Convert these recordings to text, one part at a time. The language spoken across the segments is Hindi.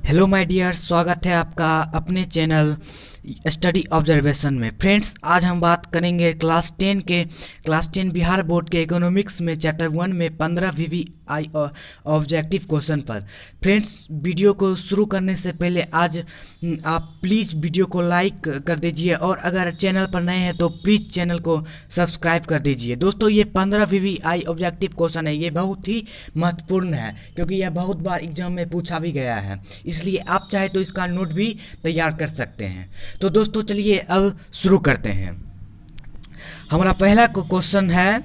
हेलो माय डियर, स्वागत है आपका अपने चैनल स्टडी ऑब्जर्वेशन में। फ्रेंड्स, आज हम बात करेंगे क्लास 10 बिहार बोर्ड के इकोनॉमिक्स में चैप्टर 1 में 15 वीवीआई ऑब्जेक्टिव क्वेश्चन पर। फ्रेंड्स, वीडियो को शुरू करने से पहले आज आप प्लीज़ वीडियो को लाइक कर दीजिए और अगर चैनल पर नए हैं तो प्लीज़ चैनल को सब्सक्राइब कर दीजिए। दोस्तों, ये 15 वीवीआई ऑब्जेक्टिव क्वेश्चन है, ये बहुत ही महत्वपूर्ण है क्योंकि यह बहुत बार एग्जाम में पूछा भी गया है, इसलिए आप चाहे तो इसका नोट भी तैयार कर सकते हैं। तो दोस्तों चलिए अब शुरू करते हैं। हमारा पहला क्वेश्चन है,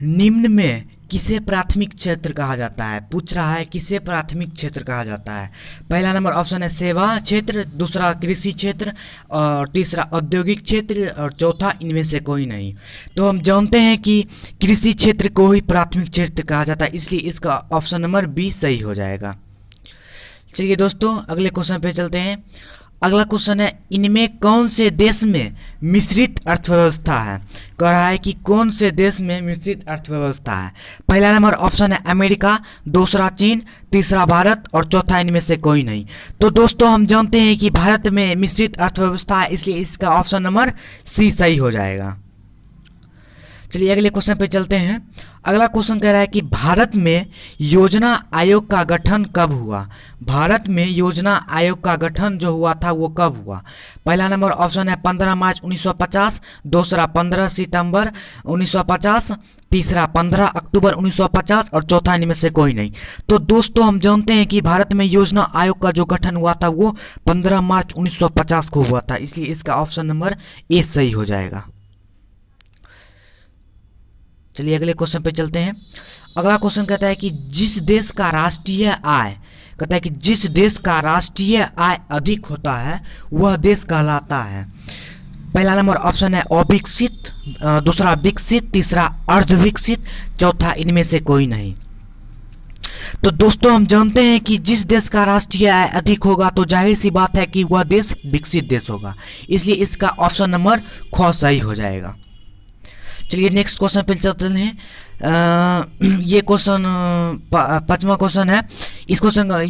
निम्न में किसे प्राथमिक क्षेत्र कहा जाता है? पूछ रहा है किसे प्राथमिक क्षेत्र कहा जाता है। पहला नंबर ऑप्शन है सेवा क्षेत्र, दूसरा कृषि क्षेत्र और तीसरा औद्योगिक क्षेत्र और चौथा इनमें से कोई नहीं। तो हम जानते हैं कि कृषि क्षेत्र को ही प्राथमिक क्षेत्र कहा जाता है, इसलिए इसका ऑप्शन नंबर बी सही हो जाएगा। चलिए दोस्तों अगले क्वेश्चन पे चलते हैं। अगला क्वेश्चन है, इनमें कौन से देश में मिश्रित अर्थव्यवस्था है? कह रहा है कि कौन से देश में मिश्रित अर्थव्यवस्था है। पहला नंबर ऑप्शन है अमेरिका, दूसरा चीन, तीसरा भारत और चौथा इनमें से कोई नहीं। तो दोस्तों हम जानते हैं कि भारत में मिश्रित अर्थव्यवस्था है, इसलिए इसका ऑप्शन नंबर सी सही हो जाएगा। चलिए अगले क्वेश्चन पे चलते हैं। अगला क्वेश्चन कह रहा है कि भारत में योजना आयोग का गठन कब हुआ? भारत में योजना आयोग का गठन जो हुआ था वो कब हुआ? पहला नंबर ऑप्शन है 15 मार्च 1950, दूसरा 15 सितंबर 1950, तीसरा 15 अक्टूबर 1950 और चौथा इनमें से कोई नहीं। तो दोस्तों हम जानते हैं कि भारत में योजना आयोग का जो गठन हुआ था वो 15 मार्च 1950 को हुआ था, इसलिए इसका ऑप्शन नंबर ए सही हो जाएगा। चलिए अगले क्वेश्चन पे चलते हैं। अगला क्वेश्चन कहता है कि जिस देश का राष्ट्रीय आय अधिक होता है वह देश कहलाता है। पहला नंबर ऑप्शन है अविकसित, दूसरा विकसित, तीसरा अर्धविकसित, चौथा इनमें से कोई नहीं। तो दोस्तों हम जानते हैं कि जिस देश का राष्ट्रीय आय अधिक होगा तो जाहिर सी बात है कि वह देश विकसित देश होगा, इसलिए इसका ऑप्शन नंबर ख सही हो जाएगा। चलिए नेक्स्ट क्वेश्चन पे चलते हैं। ये क्वेश्चन पांचवा क्वेश्चन है। ये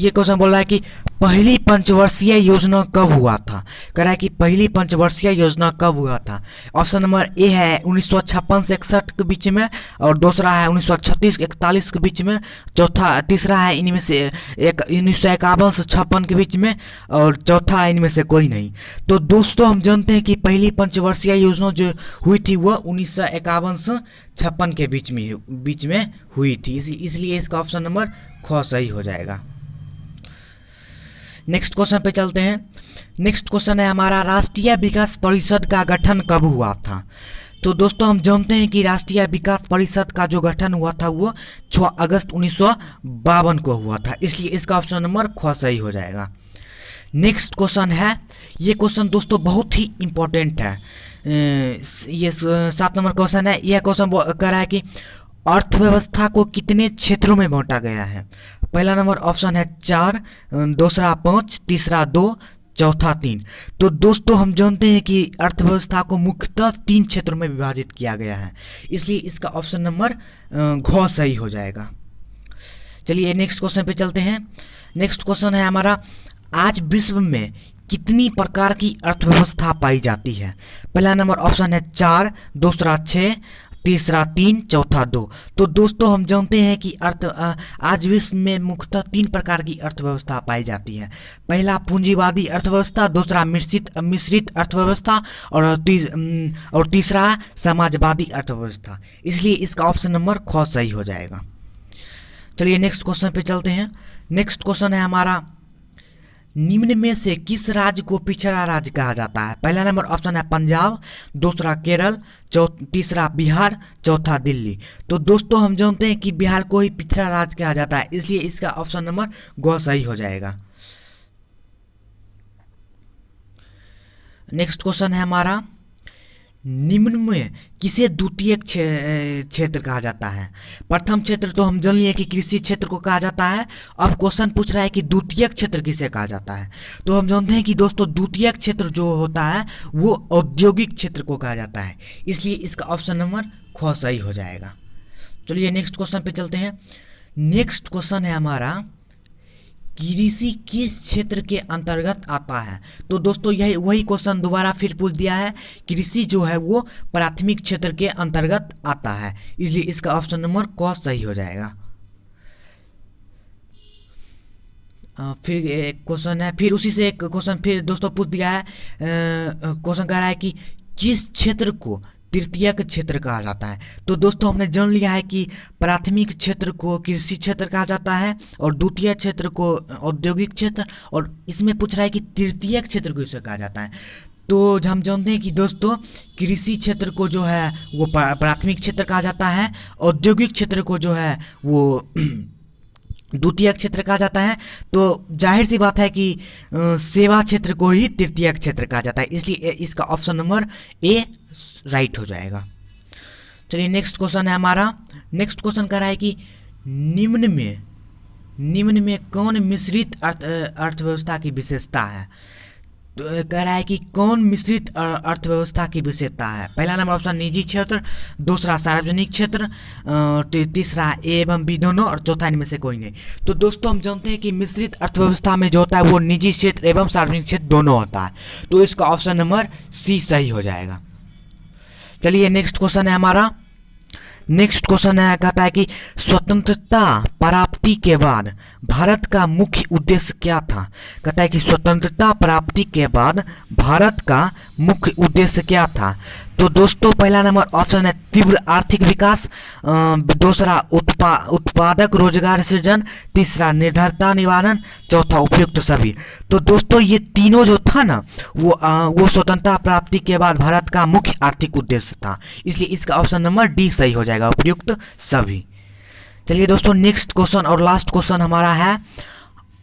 क्वेश्चन बोल रहा है कि पहली पंचवर्षीय योजना कब हुआ था? कह रहा है कि पहली पंचवर्षीय योजना कब हुआ था। ऑप्शन नंबर ए है 1956 से 61 के बीच में और दूसरा है 1936 से 41 के बीच में, तीसरा है इनमें से 1951 से 56 के बीच में और चौथा है इनमें से कोई नहीं। तो दोस्तों हम जानते हैं कि पहली पंचवर्षीय योजना जो हुई थी वह 1951 से 56 के बीच में हुई थी, इसलिए इसका ऑप्शन नंबर ख सही हो जाएगा। नेक्स्ट क्वेश्चन पे चलते हैं। नेक्स्ट क्वेश्चन है हमारा, राष्ट्रीय विकास परिषद का गठन कब हुआ था? तो दोस्तों हम जानते हैं कि राष्ट्रीय विकास परिषद का जो गठन हुआ था वो 6 अगस्त 1952 को हुआ था, इसलिए इसका ऑप्शन नंबर ख सही हो जाएगा। नेक्स्ट क्वेश्चन है, ये क्वेश्चन दोस्तों बहुत ही इम्पोर्टेंट है। ये 7 नंबर क्वेश्चन है। यह क्वेश्चन कह रहा है कि अर्थव्यवस्था को कितने क्षेत्रों में बांटा गया है? पहला नंबर ऑप्शन है 4, दूसरा 5, तीसरा 2, चौथा 3। तो दोस्तों हम जानते हैं कि अर्थव्यवस्था को मुख्यतः 3 क्षेत्रों में विभाजित किया गया है, इसलिए इसका ऑप्शन नंबर घ सही हो जाएगा। चलिए नेक्स्ट क्वेश्चन पे चलते हैं। नेक्स्ट क्वेश्चन है हमारा, आज विश्व में कितनी प्रकार की अर्थव्यवस्था पाई जाती है? पहला नंबर ऑप्शन है 4, दूसरा 6, तीसरा 3, चौथा 2। तो दोस्तों हम जानते हैं कि आज विश्व में मुख्यतः 3 प्रकार की अर्थव्यवस्था पाई जाती है। पहला पूंजीवादी अर्थव्यवस्था, दूसरा मिश्रित अर्थव्यवस्था और तीसरा समाजवादी अर्थव्यवस्था, इसलिए इसका ऑप्शन नंबर ख सही हो जाएगा। चलिए नेक्स्ट क्वेश्चन पे चलते हैं। नेक्स्ट क्वेश्चन है हमारा, निम्न में से किस राज्य को पिछड़ा राज्य कहा जाता है? पहला नंबर ऑप्शन है पंजाब, दूसरा केरल, तीसरा बिहार, चौथा दिल्ली। तो दोस्तों हम जानते हैं कि बिहार को ही पिछड़ा राज्य कहा जाता है, इसलिए इसका ऑप्शन नंबर ग सही हो जाएगा। नेक्स्ट क्वेश्चन है हमारा, निम्न में किसे द्वितीय क्षेत्र कहा जाता है? प्रथम क्षेत्र तो हम जान लिए कि कृषि क्षेत्र को कहा जाता है। अब क्वेश्चन पूछ रहा है कि द्वितीय क्षेत्र किसे कहा जाता है? तो हम जानते हैं कि दोस्तों द्वितीय क्षेत्र जो होता है वो औद्योगिक क्षेत्र को कहा जाता है, इसलिए इसका ऑप्शन नंबर ख सही हो जाएगा। चलिए नेक्स्ट क्वेश्चन पे चलते हैं। नेक्स्ट क्वेश्चन है हमारा, कृषि किस क्षेत्र के अंतर्गत आता है? तो दोस्तों यही वही क्वेश्चन दोबारा फिर पूछ दिया है। कृषि जो है वो प्राथमिक क्षेत्र के अंतर्गत आता है, इसलिए इसका ऑप्शन नंबर क सही हो जाएगा। फिर एक क्वेश्चन है, फिर उसी से एक क्वेश्चन फिर दोस्तों पूछ दिया है। क्वेश्चन कह रहा है कि किस क्षेत्र को तृतीयक क्षेत्र कहा जाता है? तो दोस्तों हमने जान लिया है कि प्राथमिक क्षेत्र को कृषि क्षेत्र कहा जाता है और द्वितीय क्षेत्र को औद्योगिक क्षेत्र, और इसमें पूछ रहा है कि तृतीयक क्षेत्र को इसे कहा जाता है। तो हम जानते हैं कि दोस्तों कृषि क्षेत्र को जो है वो प्राथमिक क्षेत्र कहा जाता है, औद्योगिक क्षेत्र को जो है वो द्वितीय क्षेत्र कहा जाता है। तो जाहिर सी बात है कि सेवा क्षेत्र को ही तृतीय क्षेत्र कहा जाता है, इसलिए इसका ऑप्शन नंबर ए राइट हो जाएगा। चलिए नेक्स्ट क्वेश्चन है हमारा। नेक्स्ट क्वेश्चन कह रहा है कि निम्न में कौन मिश्रित अर्थव्यवस्था की विशेषता है? तो कह रहा है कि कौन मिश्रित अर्थव्यवस्था की विशेषता है? पहला नंबर ऑप्शन निजी क्षेत्र, दूसरा सार्वजनिक क्षेत्र, तीसरा ए एवं बी दोनों, और चौथा इनमें से कोई नहीं। तो दोस्तों हम जानते हैं कि मिश्रित अर्थव्यवस्था में जो होता है वो निजी क्षेत्र एवं सार्वजनिक क्षेत्र दोनों होता है, तो इसका ऑप्शन नंबर सी सही हो जाएगा। चलिए नेक्स्ट क्वेश्चन है हमारा। नेक्स्ट क्वेश्चन है, कहता है कि स्वतंत्रता प्राप्ति के बाद भारत का मुख्य उद्देश्य क्या था? कहता है कि स्वतंत्रता प्राप्ति के बाद भारत का मुख्य उद्देश्य क्या था? तो दोस्तों पहला नंबर ऑप्शन है तीव्र आर्थिक विकास, दूसरा उत्पादक रोजगार सृजन, तीसरा निर्धनता निवारण, चौथा उपयुक्त सभी। तो दोस्तों ये तीनों जो था ना वो स्वतंत्रता प्राप्ति के बाद भारत का मुख्य आर्थिक उद्देश्य था, इसलिए इसका ऑप्शन नंबर डी सही हो जाएगा, उपयुक्त सभी। चलिए दोस्तों नेक्स्ट क्वेश्चन और लास्ट क्वेश्चन हमारा है,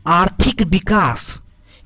आर्थिक विकास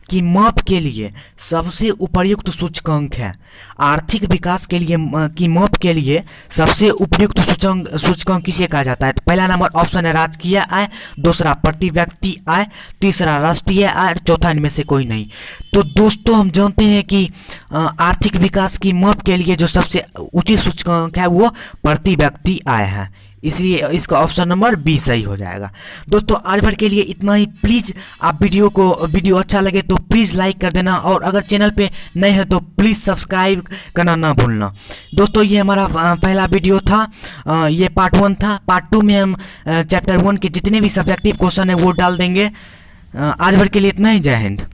की माप के लिए सबसे उपयुक्त सूचकांक है? आर्थिक विकास के लिए की माप के लिए सबसे उपयुक्त सूचकांक किसे कहा जाता है? तो पहला नंबर ऑप्शन है राजकीय आय, दूसरा प्रति व्यक्ति आय, तीसरा राष्ट्रीय आय, चौथा इनमें से कोई नहीं। तो दोस्तों हम जानते हैं कि आर्थिक विकास की माप के लिए जो सबसे उचित सूचकांक है वो प्रति व्यक्ति आय है, इसलिए इसका ऑप्शन नंबर बी सही हो जाएगा। दोस्तों आज भर के लिए इतना ही। प्लीज़ आप वीडियो अच्छा लगे तो प्लीज़ लाइक कर देना, और अगर चैनल पे नए हैं तो प्लीज़ सब्सक्राइब करना ना भूलना। दोस्तों ये हमारा पहला वीडियो था, ये पार्ट 1 था। पार्ट 2 में हम चैप्टर 1 के जितने भी सब्जेक्टिव क्वेश्चन है वो डाल देंगे। आज भर के लिए इतना ही। जय हिंद।